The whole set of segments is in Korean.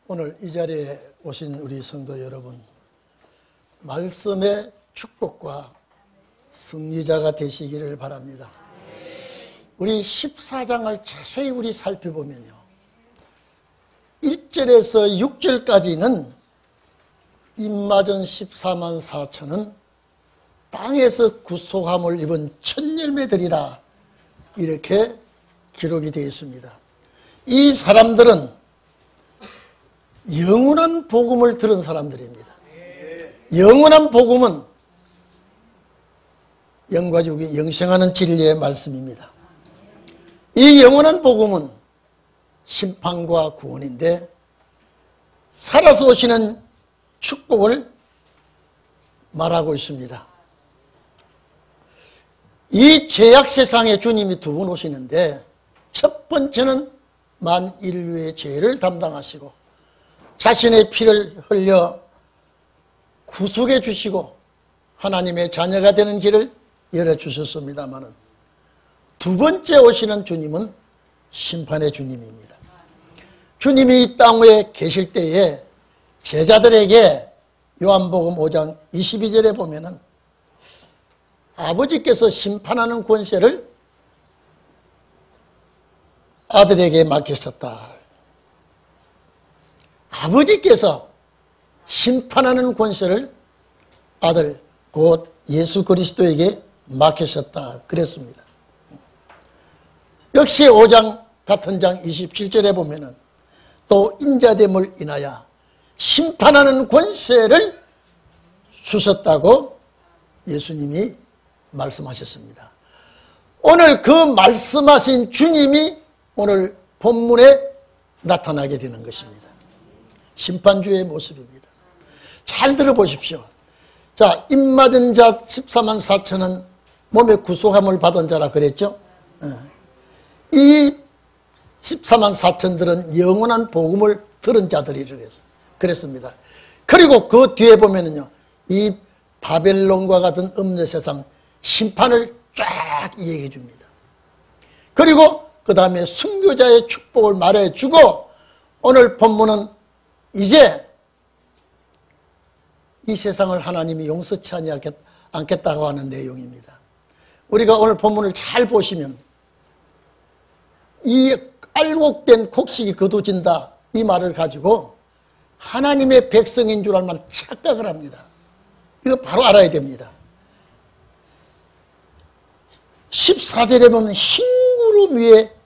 오늘 이 자리에 오신 우리 성도 여러분, 말씀의 축복과 승리자가 되시기를 바랍니다. 우리 14장을 자세히 우리 살펴보면요, 1절에서 6절까지는 임마전 14만 4천은 땅에서 구속함을 입은 천열매들이라 이렇게 기록이 되어 있습니다. 이 사람들은 영원한 복음을 들은 사람들입니다. 영원한 복음은 영과 육이 영생하는 진리의 말씀입니다. 이 영원한 복음은 심판과 구원인데, 살아서 오시는 축복을 말하고 있습니다. 이 죄악 세상에 주님이 두 번 오시는데, 첫 번째는 만인류의 죄를 담당하시고 자신의 피를 흘려 구속해 주시고 하나님의 자녀가 되는 길을 열어주셨습니다마는, 두 번째 오시는 주님은 심판의 주님입니다. 주님이 이 땅 위에 계실 때에 제자들에게 요한복음 5장 22절에 보면은 아버지께서 심판하는 권세를 아들에게 맡기셨다. 아버지께서 심판하는 권세를 아들 곧 예수 그리스도에게 맡기셨다 그랬습니다. 역시 5장 같은 장 27절에 보면은 또 인자됨을 인하여 심판하는 권세를 주셨다고 예수님이 말씀하셨습니다. 오늘 그 말씀하신 주님이 오늘 본문에 나타나게 되는 것입니다. 심판주의 모습입니다. 잘 들어보십시오. 자, 입맞은 자 14만 4천은 몸에 구속함을 받은 자라 그랬죠. 이 14만 4천들은 영원한 복음을 들은 자들이라고 그랬습니다. 그리고 그 뒤에 보면은요, 이 바벨론과 같은 음녀 세상 심판을 쫙 얘기해 줍니다. 그리고 그 다음에 순교자의 축복을 말해주고, 오늘 본문은 이제 이 세상을 하나님이 용서치 않겠다고 하는 내용입니다. 우리가 오늘 본문을 잘 보시면 이 알곡된 곡식이 거두진다 이 말을 가지고 하나님의 백성인 줄 알면 착각을 합니다. 이거 바로 알아야 됩니다. 14절에 보면 흰 구름 위에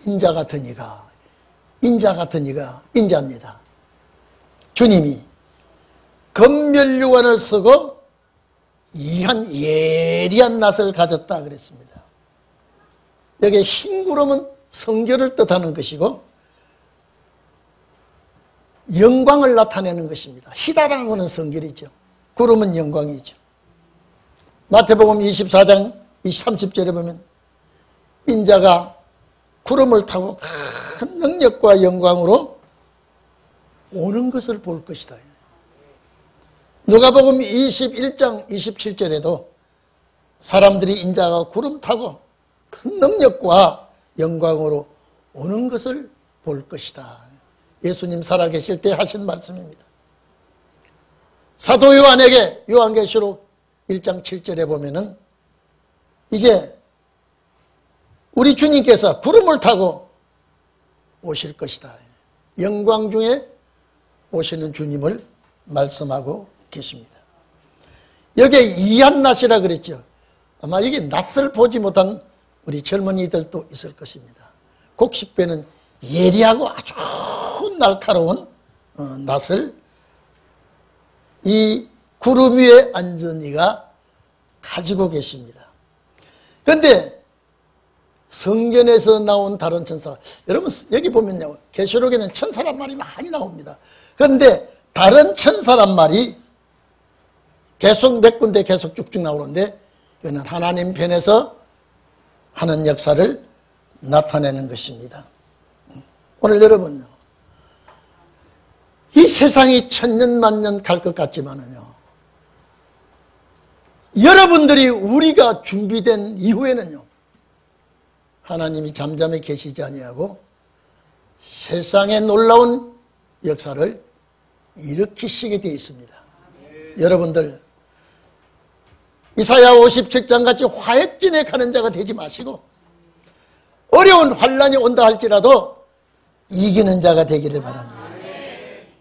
인자 같은 이가, 인자 같은 이가 인자입니다. 주님이 검멸류관을 쓰고 이한 예리한 낯을 가졌다 그랬습니다. 여기 흰 구름은 성결을 뜻하는 것이고 영광을 나타내는 것입니다. 희다라는 것은 성결이죠. 구름은 영광이죠. 마태복음 24장 30절에 보면 인자가 구름을 타고 큰 능력과 영광으로 오는 것을 볼 것이다. 누가복음 21장 27절에도 사람들이 인자가 구름 타고 큰 능력과 영광으로 오는 것을 볼 것이다. 예수님 살아계실 때 하신 말씀입니다. 사도 요한에게 요한계시록 1장 7절에 보면은 이제 우리 주님께서 구름을 타고 오실 것이다. 영광 중에 오시는 주님을 말씀하고 계십니다. 여기에 이한 낯이라 그랬죠. 아마 여기 낯을 보지 못한 우리 젊은이들도 있을 것입니다. 곡식배는 예리하고 아주 날카로운 낯을 이 구름 위에 앉은 이가 가지고 계십니다. 그런데 성경에서 나온 다른 천사, 여러분 여기 보면요, 계시록에는 천사란 말이 많이 나옵니다. 그런데 다른 천사란 말이 계속 몇 군데 계속 쭉쭉 나오는데, 이거는 하나님 편에서 하는 역사를 나타내는 것입니다. 오늘 여러분요, 이 세상이 천년 만년 갈 것 같지만은요, 여러분들이 우리가 준비된 이후에는요, 하나님이 잠잠히 계시지 아니하고 세상에 놀라운 역사를 일으키시게 되어 있습니다. 여러분들 이사야 57장 같이 화액진에 가는 자가 되지 마시고 어려운 환난이 온다 할지라도 이기는 자가 되기를 바랍니다.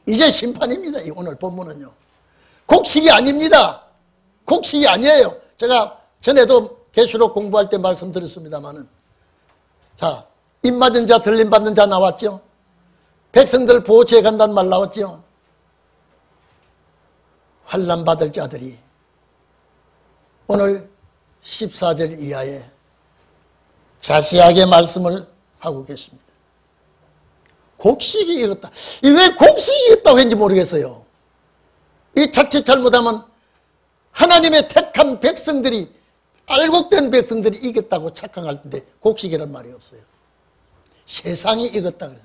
이제 심판입니다. 오늘 본문은요. 곡식이 아닙니다. 곡식이 아니에요. 제가 전에도 계시록 공부할 때 말씀드렸습니다마는, 자, 입 맞은 자, 들림 받는 자 나왔죠. 백성들 보호처에 간다는 말 나왔죠. 환난 받을 자들이 오늘 14절 이하에 자세하게 말씀을 하고 계십니다. 곡식이 익었다. 왜 곡식이 익었다고 했는지 모르겠어요. 이 자칫 잘못하면 하나님의 택한 백성들이, 알곡된 백성들이 익었다고 착각할 텐데 곡식이란 말이 없어요. 세상이 익었다 그래요.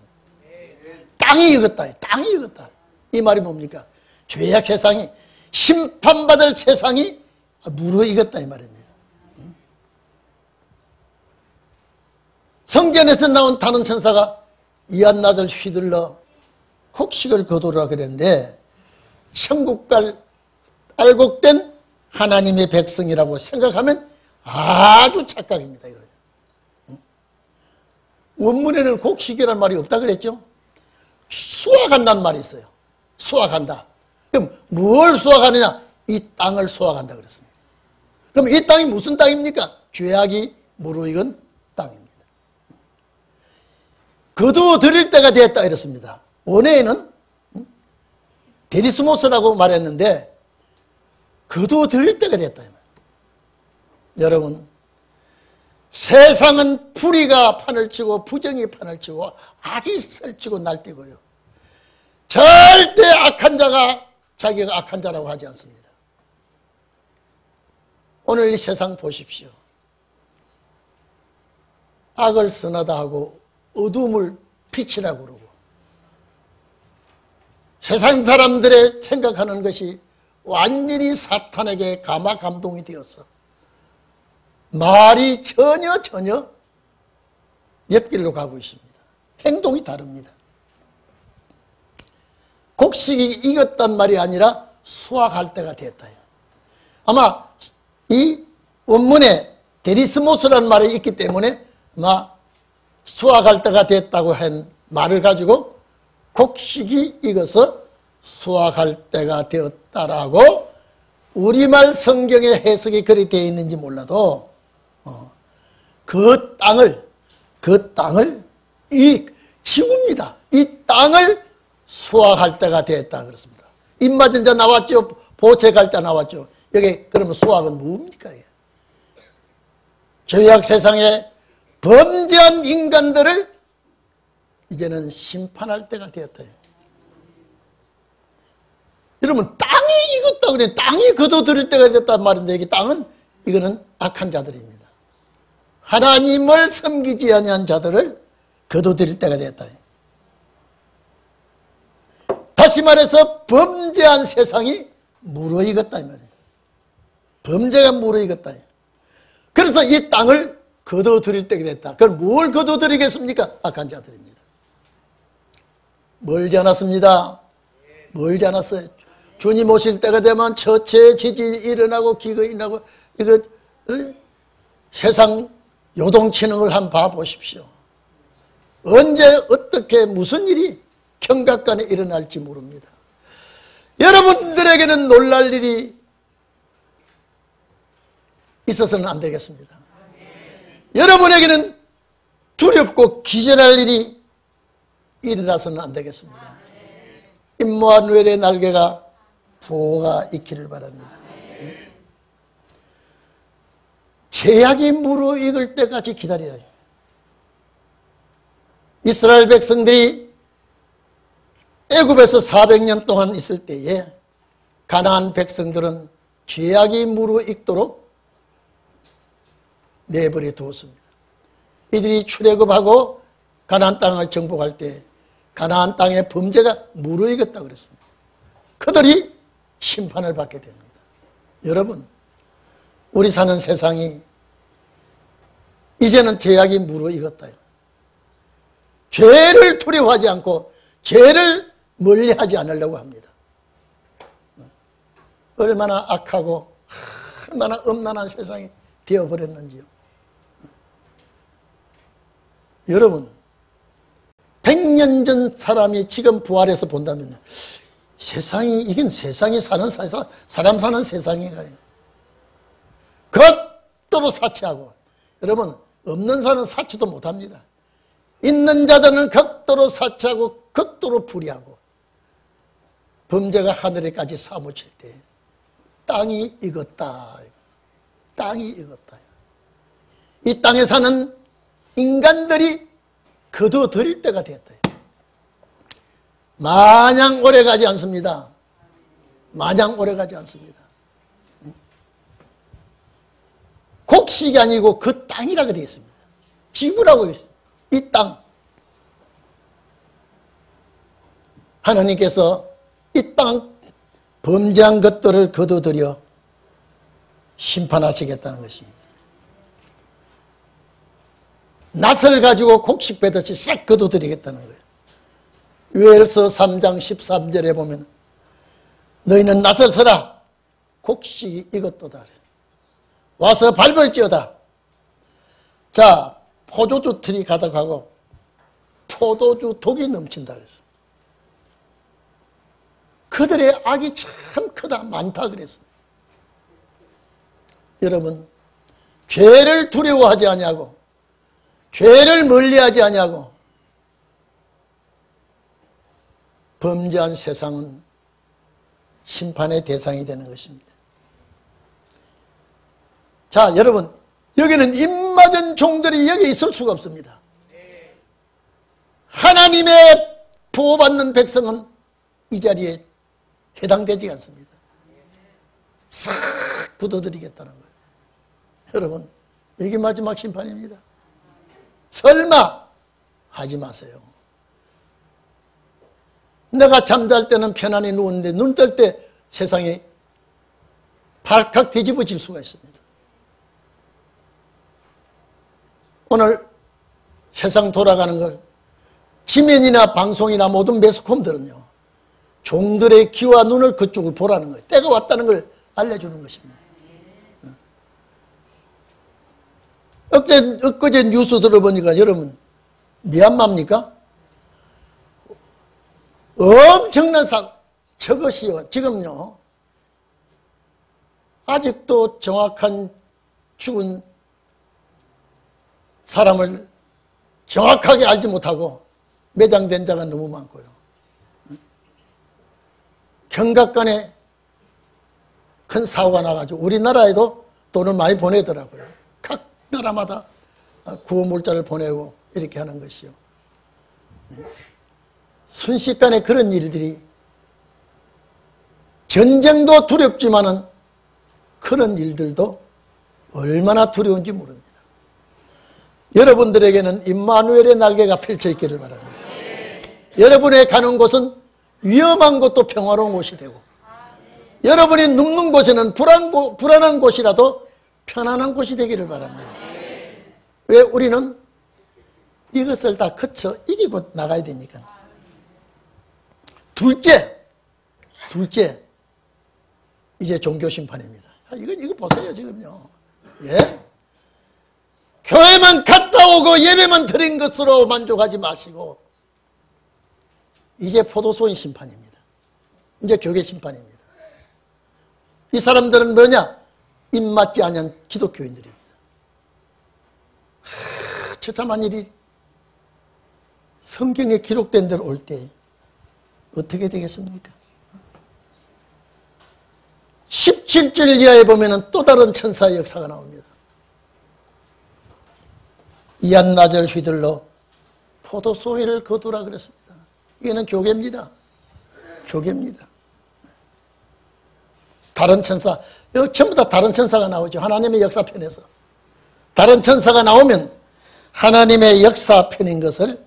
땅이 익었다. 땅이 익었다. 이 말이 뭡니까? 죄악 세상이, 심판받을 세상이 무르익었다 이 말입니다. 성전에서 나온 다른 천사가 이한낮을 휘둘러 곡식을 거두라 그랬는데, 천국갈 알곡된 하나님의 백성이라고 생각하면 아주 착각입니다. 원문에는 곡식이라는 말이 없다 그랬죠. 수확한다는 말이 있어요. 수확한다. 그럼 뭘 수확하느냐? 이 땅을 수확한다 그랬습니다. 그럼 이 땅이 무슨 땅입니까? 죄악이 무르익은 땅입니다. 거두어드릴 때가 되었다 이랬습니다. 원래는 데리스모스라고 말했는데 거두어드릴 때가 되었다. 여러분, 세상은 불의가 판을 치고 부정이 판을 치고 악이 설치고 날뛰고요. 절대 악한 자가 자기가 악한 자라고 하지 않습니다. 오늘 이 세상 보십시오. 악을 선하다 하고 어둠을 빛이라고 그러고, 세상 사람들의 생각하는 것이 완전히 사탄에게 감화감동이 되었어. 말이 전혀 옆길로 가고 있습니다. 행동이 다릅니다. 곡식이 익었단 말이 아니라 수확할 때가 됐다. 아마 이 원문에 데리스모스라는 말이 있기 때문에 아마 수확할 때가 됐다고 한 말을 가지고 곡식이 익어서 수확할 때가 되었다라고 우리말 성경의 해석이 그리 되어 있는지 몰라도 그 땅을 이 지구입니다. 이 땅을 수확할 때가 됐다 그렇습니다. 입 맞은 자 나왔죠. 보채 갈 자 나왔죠. 여기 그러면 수확은 뭡니까? 죄악 세상에 범죄한 인간들을 이제는 심판할 때가 되었다. 여러분, 땅이 익었다 그래. 땅이 거둬들일 때가 됐단 말인데, 여기 땅은, 이거는 악한 자들입니다. 하나님을 섬기지 아니한 자들을 거둬들일 때가 됐다. 다시 말해서 범죄한 세상이 무르익었다 이 말이에요. 범죄가 무르익었다. 그래서 이 땅을 거둬들일 때가 됐다. 그럼 뭘 거둬들이겠습니까? 악한 자들입니다. 멀지 않았습니다. 멀지 않았어요. 주님 오실 때가 되면 처체 지진이 일어나고 기근이 나고, 이거 세상 요동치는 한번 봐보십시오. 언제 어떻게 무슨 일이 경각간에 일어날지 모릅니다. 여러분들에게는 놀랄 일이 있어서는 안 되겠습니다. 여러분에게는 두렵고 기절할 일이 일어나서는 안 되겠습니다. 임마누엘의 날개가 부호가 있기를 바랍니다. 죄악이 무르익을 때까지 기다리라. 이스라엘 백성들이 애굽에서 400년 동안 있을 때에 가나안 백성들은 죄악이 무르익도록 내버려 두었습니다. 이들이 출애굽하고 가나안 땅을 정복할 때 가나안 땅의 범죄가 무르익었다고 그랬습니다. 그들이 심판을 받게 됩니다. 여러분, 우리 사는 세상이 이제는 죄악이 무르익었다. 죄를 두려워하지 않고 죄를 멀리하지 않으려고 합니다. 얼마나 악하고 얼마나 음란한 세상이 되어버렸는지요. 여러분, 100년 전 사람이 지금 부활해서 본다면 세상이, 이건 세상이 사는 사람 사는 세상인가요? 극도로 사치하고, 여러분, 없는 사는 사치도 못합니다. 있는 자들은 극도로 사치하고 극도로 불의하고, 범죄가 하늘에까지 사무칠 때 땅이 익었다. 땅이 익었다. 이 땅에 사는 인간들이 거둬들일 때가 됐다. 마냥 오래가지 않습니다. 마냥 오래가지 않습니다. 곡식이 아니고 그 땅이라고 되어 있습니다. 지구라고 있어요. 이 땅. 하나님께서 이 땅 범죄한 것들을 거둬들여 심판하시겠다는 것입니다. 낫을 가지고 곡식 베듯이 싹 거둬들이겠다는 거예요. 요엘서 3장 13절에 보면 너희는 낫을 서라 곡식이 익었도다. 와서 밟을지어다. 자, 포도주 틀이 가득하고 포도주 독이 넘친다 그래서 그들의 악이 참 크다, 많다 그랬습니다. 여러분, 죄를 두려워하지 아니하고 죄를 멀리하지 아니하고 범죄한 세상은 심판의 대상이 되는 것입니다. 자, 여러분, 여기는 입맞은 종들이 여기 있을 수가 없습니다. 하나님의 보호받는 백성은 이 자리에 해당되지 않습니다. 싹 굳어드리겠다는 거예요. 여러분, 이게 마지막 심판입니다. 설마 하지 마세요. 내가 잠잘 때는 편안히 누웠는데 눈 뜰 때 세상이 발칵 뒤집어질 수가 있습니다. 오늘 세상 돌아가는 걸 지면이나 방송이나 모든 매스컴들은요, 종들의 귀와 눈을 그쪽을 보라는 거예요. 때가 왔다는 걸 알려주는 것입니다. 엊그제 뉴스 들어보니까 여러분, 미얀마입니까? 엄청난 저것이요. 지금요, 아직도 정확한 죽은 사람을 정확하게 알지 못하고 매장된 자가 너무 많고요. 경각간에 큰 사고가 나가지고 우리나라에도 돈을 많이 보내더라고요. 각 나라마다 구호물자를 보내고 이렇게 하는 것이요. 순식간에 그런 일들이, 전쟁도 두렵지만은 그런 일들도 얼마나 두려운지 모릅니다. 여러분들에게는 임마누엘의 날개가 펼쳐 있기를 바랍니다. 여러분의 가는 곳은 위험한 곳도 평화로운 곳이 되고, 여러분이 눕는 곳에는 불안한 곳이라도 편안한 곳이 되기를 바랍니다. 왜? 우리는 이것을 다 거쳐 이기고 나가야 되니까. 둘째, 이제 종교 심판입니다. 이거 보세요, 지금요. 예? 교회만 갔다 오고 예배만 드린 것으로 만족하지 마시고, 이제 포도소인 심판입니다. 이제 교계 심판입니다. 이 사람들은 뭐냐? 입맞지 않은 기독교인들입니다. 처참한 일이 성경에 기록된 대로 올 때 어떻게 되겠습니까? 17절 이하에 보면 또 다른 천사의 역사가 나옵니다. 이한나절 휘둘러 포도송이를 거두라 그랬습니다. 이게는 교계입니다. 교계입니다. 다른 천사, 여기 전부 다 다른 천사가 나오죠. 하나님의 역사편에서. 다른 천사가 나오면 하나님의 역사편인 것을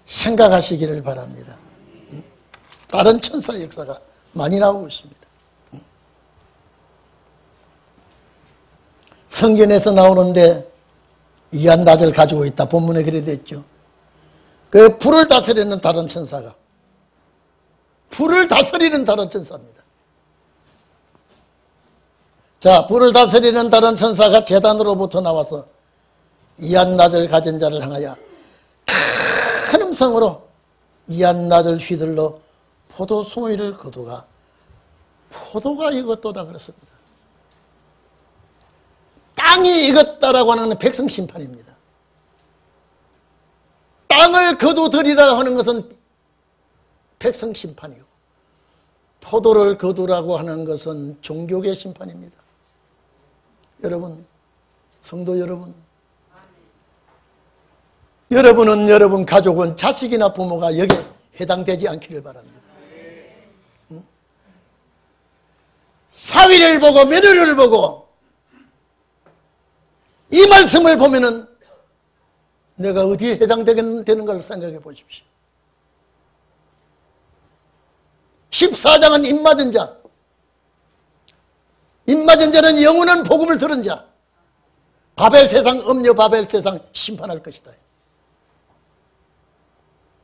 생각하시기를 바랍니다. 다른 천사의 역사가 많이 나오고 있습니다. 성경에서 나오는데 이한낮을 가지고 있다. 본문에 그래 됐죠. 그 불을 다스리는 다른 천사가 불을 다스리는 다른 천사입니다. 자, 불을 다스리는 다른 천사가 제단으로부터 나와서 이한낮을 가진 자를 향하여 큰 음성으로 이한낮을 휘둘러 포도송이를 거두가 포도가 익었도다 그랬습니다. 땅이 익었다라고 하는 것은 백성 심판입니다. 땅을 거두들이라 하는 것은 백성 심판이요. 포도를 거두라고 하는 것은 종교계 심판입니다. 여러분, 성도 여러분, 여러분은 여러분 가족은 자식이나 부모가 여기에 해당되지 않기를 바랍니다. 사위를 보고 며느리를 보고 이 말씀을 보면은 내가 어디에 해당되는 걸 생각해 보십시오. 14장은 입맞은 자. 입맞은 자는 영원한 복음을 들은 자. 바벨 세상, 음녀 바벨 세상 심판할 것이다.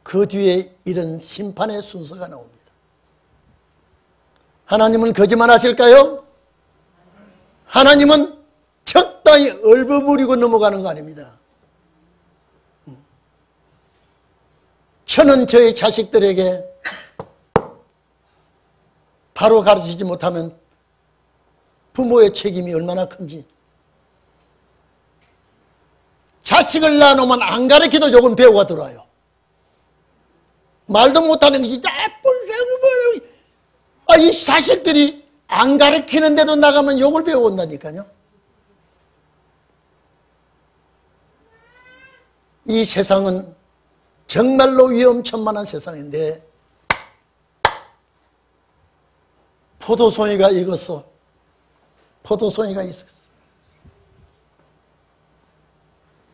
그 뒤에 이런 심판의 순서가 나옵니다. 하나님은 거짓말 하실까요? 하나님은 적당히 얼버무리고 넘어가는 거 아닙니다. 저는 저의 자식들에게 바로 가르치지 못하면 부모의 책임이 얼마나 큰지. 자식을 낳아놓으면 안 가르쳐도 욕은 배우가 들어와요. 말도 못하는 것이 이 자식들이 안 가르치는데도 나가면 욕을 배워온다니까요. 이 세상은 정말로 위험천만한 세상인데 포도송이가 익었어. 포도송이가 있었어.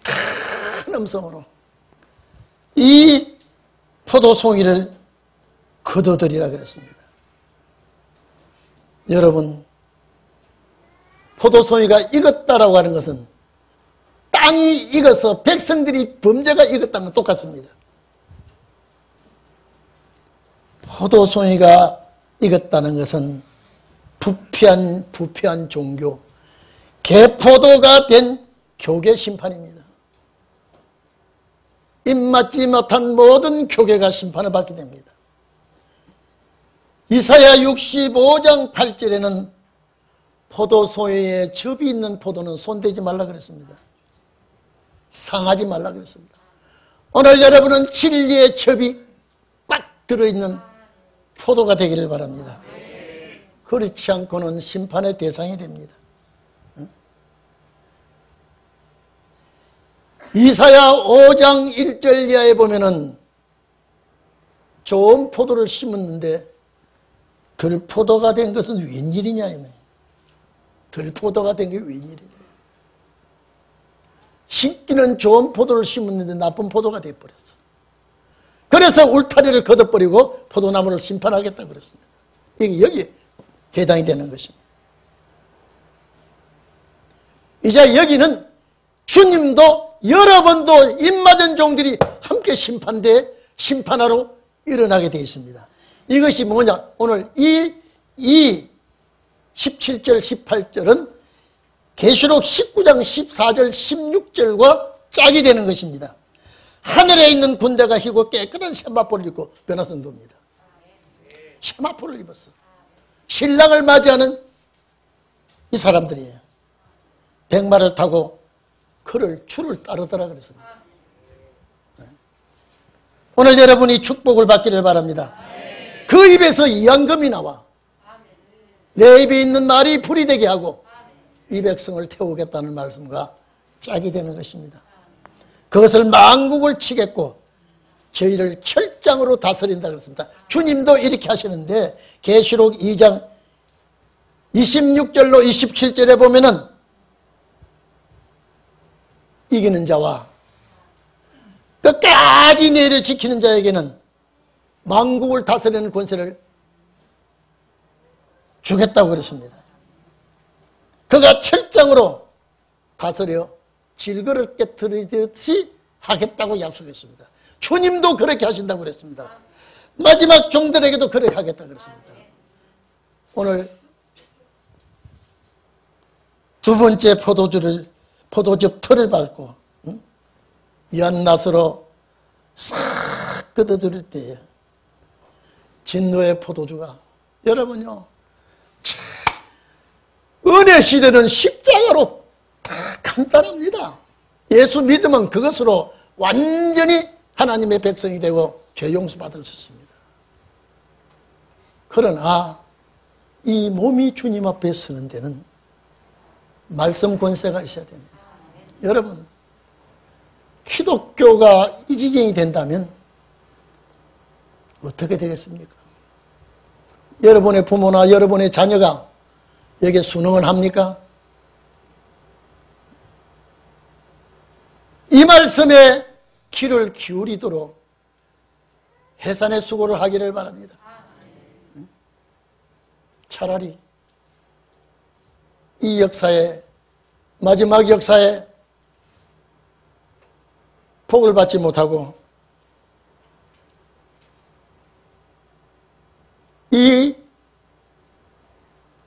큰 음성으로 이 포도송이를 거둬들이라 그랬습니다. 여러분, 포도송이가 익었다라고 하는 것은 땅이 익어서 백성들이 범죄가 익었다는 건 똑같습니다. 포도송이가 익었다는 것은 부패한 종교, 개포도가 된 교계 심판입니다. 입맞지 못한 모든 교계가 심판을 받게 됩니다. 이사야 65장 8절에는 포도송이에 즙이 있는 포도는 손대지 말라 그랬습니다. 상하지 말라 그랬습니다. 오늘 여러분은 진리의 즙이 꽉 들어있는 포도가 되기를 바랍니다. 그렇지 않고는 심판의 대상이 됩니다. 이사야 5장 1절 이하에 보면은 좋은 포도를 심었는데 들포도가 된 것은 웬일이냐. 들포도가 된 게 웬일이냐. 심기는 좋은 포도를 심었는데 나쁜 포도가 되어버렸어. 그래서 울타리를 걷어버리고 포도나무를 심판하겠다고 그랬습니다. 이게 여기에 해당이 되는 것입니다. 이제 여기는 주님도 여러분도 입맞은 종들이 함께 심판하러 일어나게 되어 있습니다. 이것이 뭐냐? 오늘 이 17절 18절은 계시록 19장 14절 16절과 짝이 되는 것입니다. 하늘에 있는 군대가 희고 깨끗한 세마포를 입고 변화선도입니다. 세마포를 입었어. 신랑을 맞이하는 이 사람들이에요. 백마를 타고 그를 줄을 따르더라 그랬습니다. 오늘 여러분이 축복을 받기를 바랍니다. 그 입에서 이양금이 나와 내 입에 있는 말이 불이 되게 하고 이 백성을 태우겠다는 말씀과 짝이 되는 것입니다. 그것을 만국을 치겠고 저희를 철장으로 다스린다 그랬습니다. 주님도 이렇게 하시는데 계시록 2장 26절로 27절에 보면은 이기는 자와 끝까지 내를 지키는 자에게는 만국을 다스리는 권세를 주겠다고 그랬습니다. 그가 철장으로 다스려 질그릇 깨트리듯이 하겠다고 약속했습니다. 주님도 그렇게 하신다고 그랬습니다. 마지막 종들에게도 그렇게 하겠다 그랬습니다. 오늘 두 번째 포도즙 틀을 밟고 연낫으로 싹 끄덕들일 때에 진노의 포도주가 여러분요, 은혜 시대는 십자가로 다 간단합니다. 예수 믿으면 그것으로 완전히 하나님의 백성이 되고 죄 용서 받을 수 있습니다. 그러나 이 몸이 주님 앞에 서는 데는 말씀 권세가 있어야 됩니다. 여러분, 기독교가 이 지경이 된다면 어떻게 되겠습니까? 여러분의 부모나 여러분의 자녀가 여기에 순응을 합니까? 이 말씀에 귀를 기울이도록 해산의 수고를 하기를 바랍니다. 차라리 이 역사에, 마지막 역사에 복을 받지 못하고 이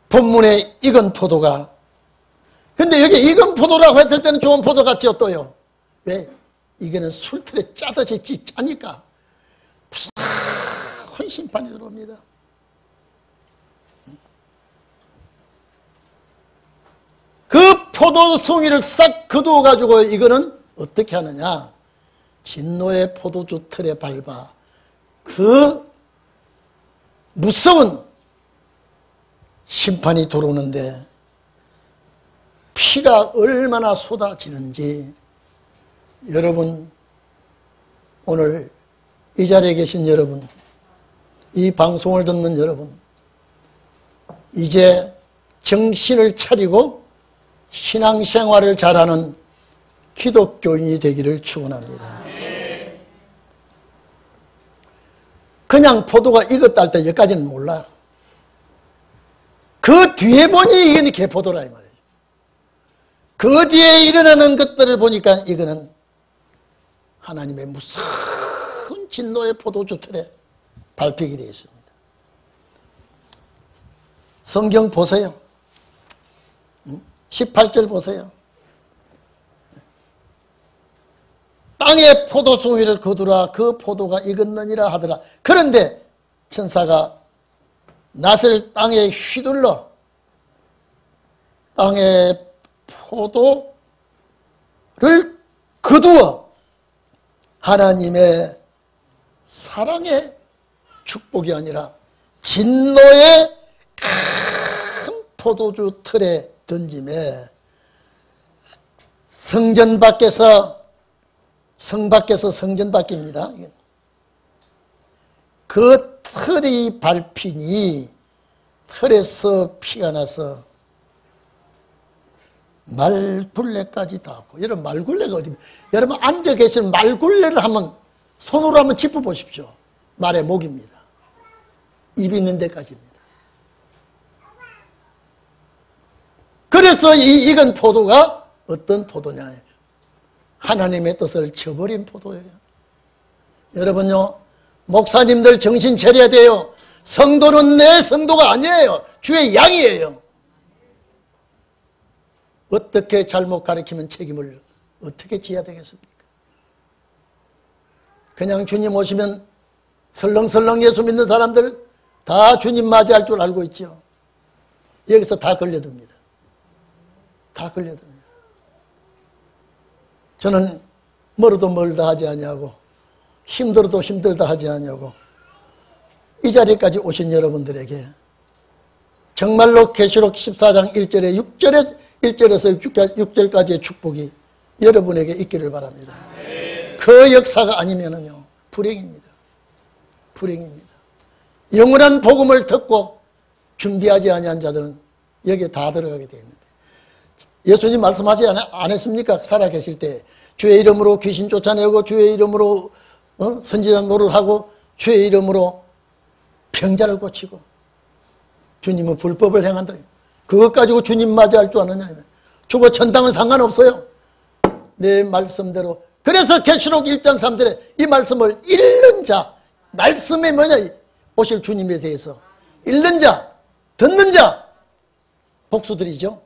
본문에 익은 포도가, 근데 여기 익은 포도라고 했을 때는 좋은 포도 같지요 또요. 왜? 이거는 술틀에 짜듯이 짜니까 무서운 심판이 들어옵니다. 그 포도송이를 싹 거두어가지고 이거는 어떻게 하느냐, 진노의 포도주 틀에 밟아 그 무서운 심판이 들어오는데 피가 얼마나 쏟아지는지, 여러분, 오늘 이 자리에 계신 여러분, 이 방송을 듣는 여러분, 이제 정신을 차리고 신앙생활을 잘하는 기독교인이 되기를 축원합니다. 그냥 포도가 익었다 할 때 여기까지는 몰라. 그 뒤에 보니 이게 개포도라 이 말이에요. 그 뒤에 일어나는 것들을 보니까 이거는 하나님의 무서운 진노의 포도주 틀에 밟히게 되어 있습니다. 성경 보세요. 18절 보세요. 땅에 포도송이를 거두라, 그 포도가 익었느니라 하더라. 그런데 천사가 낫을 땅에 휘둘러 땅에 포도를 거두어 하나님의 사랑의 축복이 아니라 진노의 큰 포도주 틀에 던짐에 성전 밖에서 성전 밖입니다. 그 틀이 밟히니 틀에서 피가 나서 말굴레까지 닿았고, 여러분 말굴레가 어디입니까? 여러분 앉아 계시는 말굴레를 한번 손으로 한번 짚어보십시오. 말의 목입니다. 입 있는 데까지입니다. 그래서 이 익은 포도가 어떤 포도냐, 하나님의 뜻을 저버린 포도예요. 여러분요, 목사님들 정신 차려야 돼요. 성도는 내 성도가 아니에요. 주의 양이에요. 어떻게 잘못 가르치면 책임을 어떻게 져야 되겠습니까? 그냥 주님 오시면 설렁설렁 예수 믿는 사람들 다 주님 맞이할 줄 알고 있죠. 여기서 다 걸려듭니다. 다 걸려듭니다. 저는 멀어도 멀다 하지 아니하고 힘들어도 힘들다 하지 아니하고 이 자리까지 오신 여러분들에게 정말로 계시록 14장 1절에 1절에서 6절까지의 축복이 여러분에게 있기를 바랍니다. 그 역사가 아니면은요, 불행입니다. 불행입니다. 영원한 복음을 듣고 준비하지 아니한 자들은 여기에 다 들어가게 되어 있는데, 예수님 말씀하지 안 했습니까? 살아계실 때 주의 이름으로 귀신 쫓아내고 주의 이름으로 선지자 노릇하고 주의 이름으로 병자를 고치고 주님은 불법을 행한다. 그것 가지고 주님 맞이할 줄 아느냐. 죽어 천당은 상관없어요. 내 말씀대로. 그래서 계시록 1장 3절에 이 말씀을 읽는 자, 말씀에 뭐냐? 오실 주님에 대해서 읽는 자, 듣는 자 복수들이죠.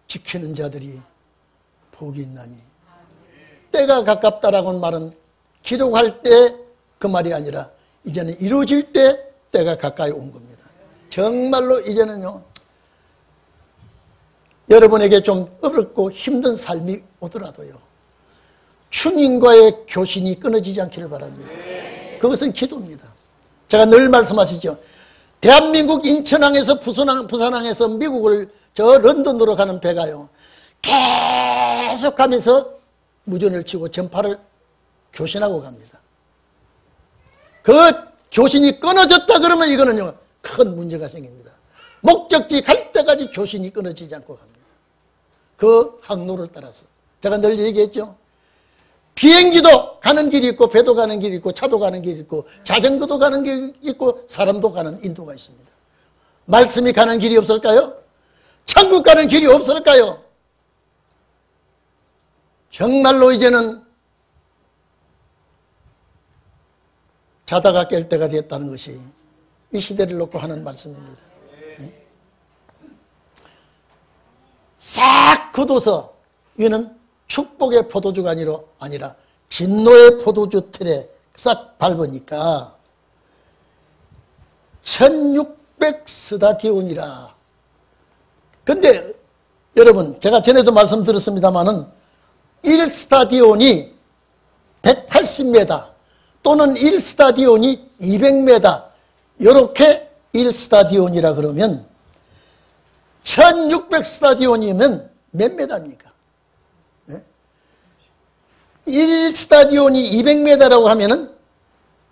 지키는 자들이 복이 있나니. 때가 가깝다라고 말은 기록할 때 그 말이 아니라 이제는 이루어질 때 때가 가까이 온 겁니다. 정말로 이제는요, 여러분에게 좀 어렵고 힘든 삶이 오더라도요, 주님과의 교신이 끊어지지 않기를 바랍니다. 그것은 기도입니다. 제가 늘 말씀하시죠. 대한민국 인천항에서 부산항에서 미국을 저 런던으로 가는 배가요, 계속하면서 무전을 치고 전파를 교신하고 갑니다. 그 교신이 끊어졌다 그러면 이거는요, 큰 문제가 생깁니다. 목적지 갈 때까지 교신이 끊어지지 않고 갑니다. 그 항로를 따라서. 제가 늘 얘기했죠. 비행기도 가는 길이 있고, 배도 가는 길이 있고, 차도 가는 길이 있고, 자전거도 가는 길이 있고, 사람도 가는 인도가 있습니다. 말씀이 가는 길이 없을까요? 천국 가는 길이 없을까요? 정말로 이제는 자다가 깰 때가 됐다는 것이 이 시대를 놓고 하는 말씀입니다. 싹 굳어서 이는 축복의 포도주가 아니라 진노의 포도주 틀에 싹 밟으니까 1600스타디온이라. 근데 여러분, 제가 전에도 말씀드렸습니다마는 1스타디온이 180m 또는 1스타디온이 200m, 이렇게 1스타디온이라 그러면 1600스타디온이면 몇 메다입니까? 1스타디온이 200m라고 하면은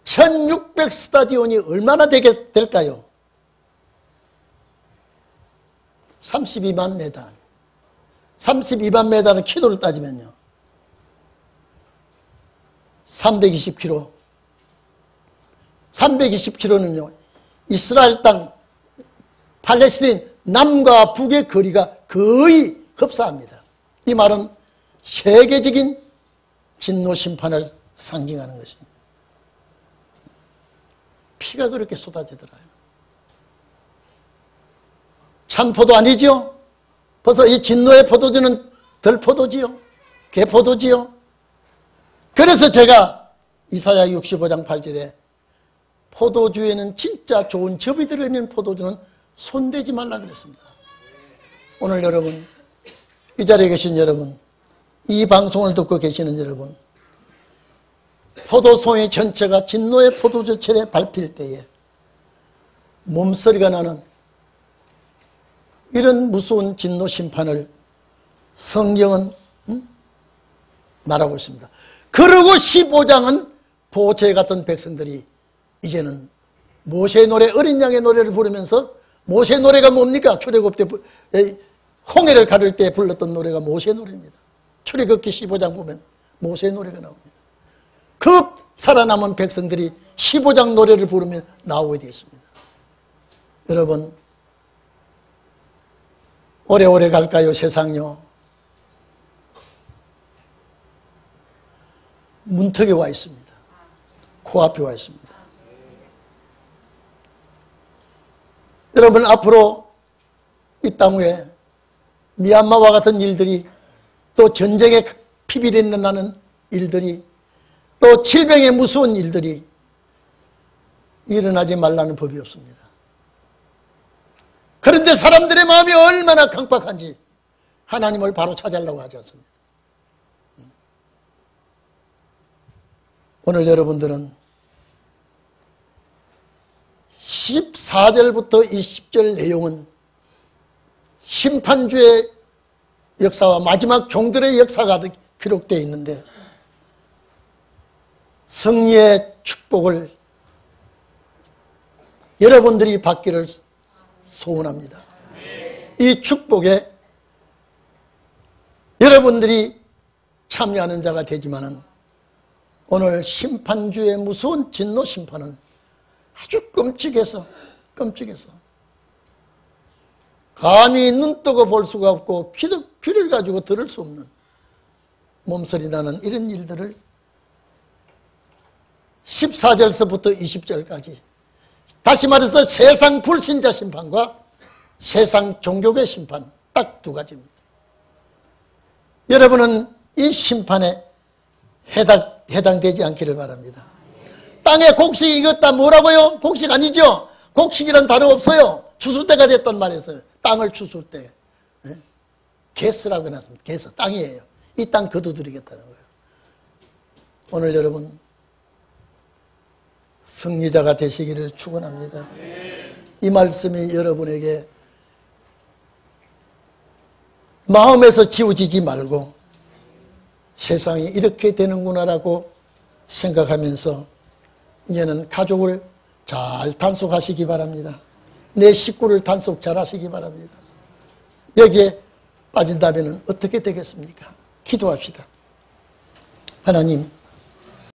1600스타디온이 얼마나 될까요? 32만 메다. 32만 메다를 키로로 따지면요, 320km. 320km는요, 이스라엘 땅, 팔레스타인 남과 북의 거리가 거의 흡사합니다. 이 말은 세계적인 진노 심판을 상징하는 것입니다. 피가 그렇게 쏟아지더라요. 참포도 아니죠? 벌써 이 진노의 포도주는 덜포도지요? 개포도지요? 그래서 제가 이사야 65장 8절에 포도주에는 진짜 좋은 즙이 들어있는 포도주는 손대지 말라 그랬습니다. 오늘 여러분, 이 자리에 계신 여러분, 이 방송을 듣고 계시는 여러분, 포도송이 전체가 진노의 포도주철에 밟힐 때에 몸서리가 나는 이런 무서운 진노 심판을 성경은 말하고 있습니다. 그리고 15장은 보호체 같은 백성들이 이제는 모세의 노래, 어린 양의 노래를 부르면서, 모세의 노래가 뭡니까? 출애굽 때 홍해를 가를 때 불렀던 노래가 모세의 노래입니다. 출애굽기 15장 보면 모세의 노래가 나옵니다. 그 살아남은 백성들이 15장 노래를 부르며 나오게 되어 있습니다. 여러분, 오래오래 갈까요? 세상요? 문턱에 와 있습니다. 코앞에 와 있습니다. 여러분, 앞으로 이 땅 위에 미얀마와 같은 일들이, 또 전쟁에 피비린내 나는 일들이, 또 질병의 무서운 일들이 일어나지 말라는 법이 없습니다. 그런데 사람들의 마음이 얼마나 강박한지 하나님을 바로 찾으려고 하지 않습니다. 오늘 여러분들은 14절부터 20절 내용은 심판주의 역사와 마지막 종들의 역사가 기록되어 있는데, 승리의 축복을 여러분들이 받기를 소원합니다. 이 축복에 여러분들이 참여하는 자가 되지만은, 오늘 심판주의 무서운 진노 심판은 아주 끔찍해서 감히 눈 뜨고 볼 수가 없고 귀를 가지고 들을 수 없는 몸소리 나는 이런 일들을 14절서부터 20절까지 다시 말해서 세상 불신자 심판과 세상 종교계 심판 딱 두 가지입니다. 여러분은 이 심판에 해당되지 않기를 바랍니다. 땅에 곡식 익었다 뭐라고요? 곡식 아니죠? 곡식이란 단어 없어요. 추수때가 됐단 말이었어요. 땅을 추수 때. 게스라고 해놨습니다. 게스, 땅이에요. 이 땅 거두드리겠다는 거예요. 오늘 여러분 승리자가 되시기를 축원합니다. 이 말씀이 여러분에게 마음에서 지워지지 말고 세상이 이렇게 되는구나라고 생각하면서 이제는 가족을 잘 단속하시기 바랍니다. 내 식구를 단속 잘 하시기 바랍니다. 여기에 빠진다면 어떻게 되겠습니까? 기도합시다. 하나님,